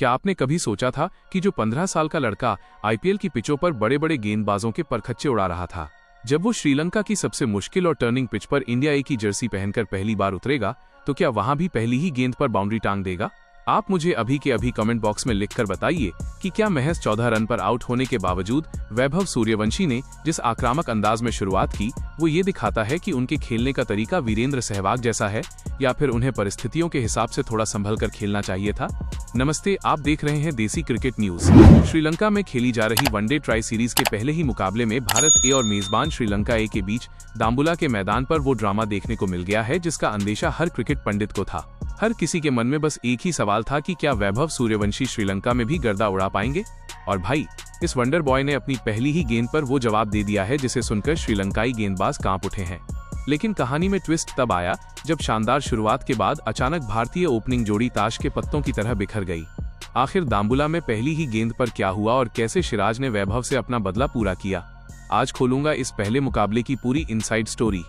क्या आपने कभी सोचा था कि जो 15 साल का लड़का आईपीएल की पिचों पर बड़े बड़े गेंदबाजों के परखच्चे उड़ा रहा था, जब वो श्रीलंका की सबसे मुश्किल और टर्निंग पिच पर इंडिया ए की जर्सी पहनकर पहली बार उतरेगा, तो क्या वहां भी पहली ही गेंद पर बाउंड्री टांग देगा? आप मुझे अभी के अभी कमेंट बॉक्स में लिखकर बताइए कि क्या महज 14 रन पर आउट होने के बावजूद वैभव सूर्यवंशी ने जिस आक्रामक अंदाज में शुरुआत की, वो ये दिखाता है कि उनके खेलने का तरीका वीरेंद्र सहवाग जैसा है, या फिर उन्हें परिस्थितियों के हिसाब से थोड़ा संभल कर खेलना चाहिए था। नमस्ते, आप देख रहे हैं देसी क्रिकेट न्यूज। श्रीलंका में खेली जा रही वनडे ट्राई सीरीज के पहले ही मुकाबले में भारत ए और मेजबान श्रीलंका ए के बीच दाम्बुला के मैदान पर वो ड्रामा देखने को मिल गया है जिसका अंदेशा हर क्रिकेट पंडित को था। हर किसी के मन में बस एक ही सवाल था कि क्या वैभव सूर्यवंशी श्रीलंका में भी गर्दा उड़ा पाएंगे? और भाई, इस वंडर बॉय ने अपनी पहली ही गेंद पर वो जवाब दे दिया है जिसे सुनकर श्रीलंकाई गेंदबाज कांप उठे हैं। लेकिन कहानी में ट्विस्ट तब आया जब शानदार शुरुआत के बाद अचानक भारतीय ओपनिंग जोड़ी ताश के पत्तों की तरह बिखर गई। आखिर दाम्बुला में पहली ही गेंद पर क्या हुआ और कैसे सिराज ने वैभव से अपना बदला पूरा किया, आज खोलूंगा इस पहले मुकाबले की पूरी इनसाइड स्टोरी।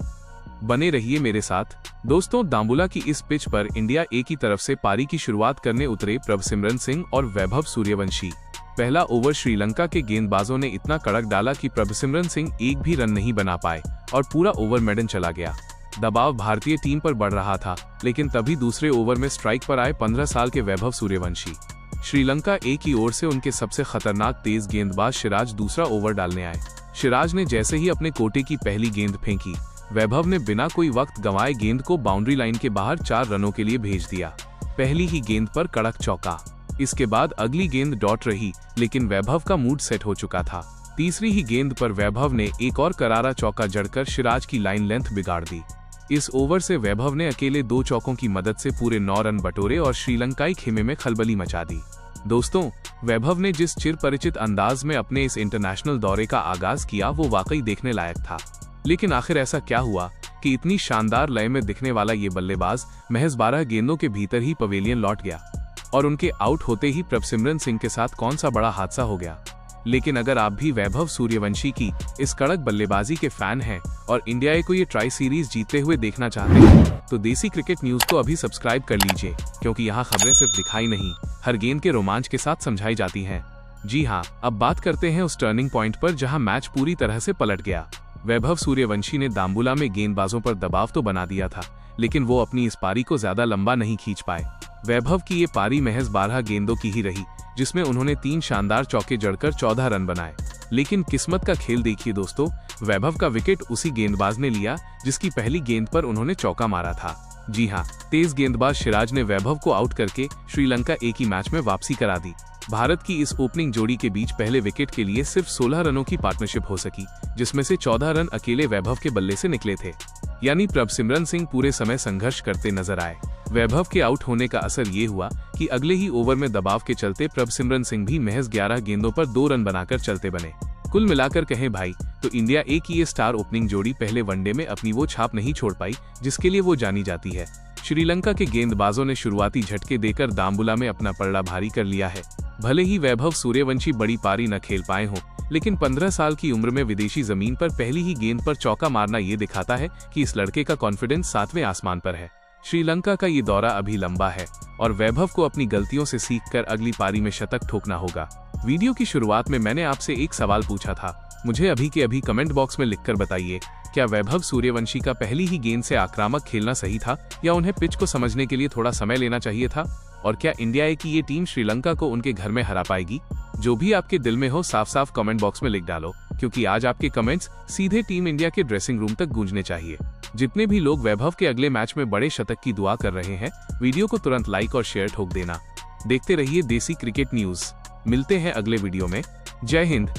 बने रहिए मेरे साथ। दोस्तों, दाम्बुला की इस पिच पर इंडिया ए की तरफ से पारी की शुरुआत करने उतरे प्रभसिमरन सिंह और वैभव सूर्यवंशी। पहला ओवर श्रीलंका के गेंदबाजों ने इतना कड़क डाला कि प्रभसिमरन सिंह एक भी रन नहीं बना पाए और पूरा ओवर मेडन चला गया। दबाव भारतीय टीम पर बढ़ रहा था, लेकिन तभी दूसरे ओवर में स्ट्राइक पर आए 15 साल के वैभव सूर्यवंशी। श्रीलंका ए की ओर से उनके सबसे खतरनाक तेज गेंदबाज सिराज दूसरा ओवर डालने आए। सिराज ने जैसे ही अपने कोटे की पहली गेंद फेंकी, वैभव ने बिना कोई वक्त गंवाए गेंद को बाउंड्री लाइन के बाहर 4 रनों के लिए भेज दिया। पहली ही गेंद पर कड़क चौका। इसके बाद अगली गेंद डॉट रही, लेकिन वैभव का मूड सेट हो चुका था। तीसरी ही गेंद पर वैभव ने एक और करारा चौका जड़कर सिराज की लाइन लेंथ बिगाड़ दी। इस ओवर से वैभव ने अकेले 2 चौकों की मदद से पूरे 9 रन बटोरे और श्रीलंकाई खेमे में खलबली मचा दी। दोस्तों, वैभव ने जिस चिरपरिचित अंदाज में अपने इस इंटरनेशनल दौरे का आगाज किया, वो वाकई देखने लायक था। लेकिन आखिर ऐसा क्या हुआ कि इतनी शानदार लय में दिखने वाला ये बल्लेबाज महज 12 गेंदों के भीतर ही पवेलियन लौट गया? और उनके आउट होते ही प्रभसिमरन सिंह के साथ कौन सा बड़ा हादसा हो गया? लेकिन अगर आप भी वैभव सूर्यवंशी की इस कड़क बल्लेबाजी के फैन हैं और इंडिया को ये ट्राई सीरीज जीतते हुए देखना चाहते हैं, तो देसी क्रिकेट न्यूज को अभी सब्सक्राइब कर लीजिए, क्योंकि यहाँ खबरें सिर्फ दिखाई नहीं, हर गेंद के रोमांच के साथ समझाई जाती हैं। जी हाँ, अब बात करते हैं उस टर्निंग पॉइंट पर जहाँ मैच पूरी तरह से पलट गया। वैभव सूर्यवंशी ने दाम्बुला में गेंदबाजों पर दबाव तो बना दिया था, लेकिन वो अपनी इस पारी को ज्यादा लंबा नहीं खींच पाए। वैभव की ये पारी महज 12 गेंदों की ही रही, जिसमें उन्होंने 3 शानदार चौके जड़कर 14 रन बनाए। लेकिन किस्मत का खेल देखिए दोस्तों, वैभव का विकेट उसी गेंदबाज ने लिया जिसकी पहली गेंद पर उन्होंने चौका मारा था। जी हाँ, तेज गेंदबाज सिराज ने वैभव को आउट करके श्रीलंका ए की मैच में वापसी करा दी। भारत की इस ओपनिंग जोड़ी के बीच पहले विकेट के लिए सिर्फ 16 रनों की पार्टनरशिप हो सकी, जिसमें से 14 रन अकेले वैभव के बल्ले से निकले थे। यानी प्रभसिमरन सिंह पूरे समय संघर्ष करते नजर आए। वैभव के आउट होने का असर ये हुआ कि अगले ही ओवर में दबाव के चलते प्रभसिमरन सिंह भी महज 11 गेंदों पर 2 रन बनाकर चलते बने। कुल मिलाकर कहें भाई, तो इंडिया ए की ये स्टार ओपनिंग जोड़ी पहले वनडे में अपनी वो छाप नहीं छोड़ पाई जिसके लिए वो जानी जाती है। श्रीलंका के गेंदबाजों ने शुरुआती झटके देकर दाम्बुला में अपना पलड़ा भारी कर लिया है। भले ही वैभव सूर्यवंशी बड़ी पारी न खेल पाए हों, लेकिन 15 साल की उम्र में विदेशी जमीन पर पहली ही गेंद पर चौका मारना ये दिखाता है कि इस लड़के का कॉन्फिडेंस 7वें आसमान पर है। श्रीलंका का ये दौरा अभी लंबा है और वैभव को अपनी गलतियों से सीखकर अगली पारी में शतक ठोकना होगा। वीडियो की शुरुआत में मैंने आपसे एक सवाल पूछा था, मुझे अभी के अभी कमेंट बॉक्स में लिखकर बताइए, क्या वैभव सूर्यवंशी का पहली ही गेंद से आक्रामक खेलना सही था, या उन्हें पिच को समझने के लिए थोड़ा समय लेना चाहिए था? और क्या इंडिया ए की ये टीम श्रीलंका को उनके घर में हरा पाएगी? जो भी आपके दिल में हो, साफ साफ कमेंट बॉक्स में लिख डालो, क्योंकि आज आपके कमेंट्स सीधे टीम इंडिया के ड्रेसिंग रूम तक गूंजने चाहिए। जितने भी लोग वैभव के अगले मैच में बड़े शतक की दुआ कर रहे हैं, वीडियो को तुरंत लाइक और शेयर ठोक देना। देखते रहिए देसी क्रिकेट न्यूज। मिलते हैं अगले वीडियो में। जय हिंद।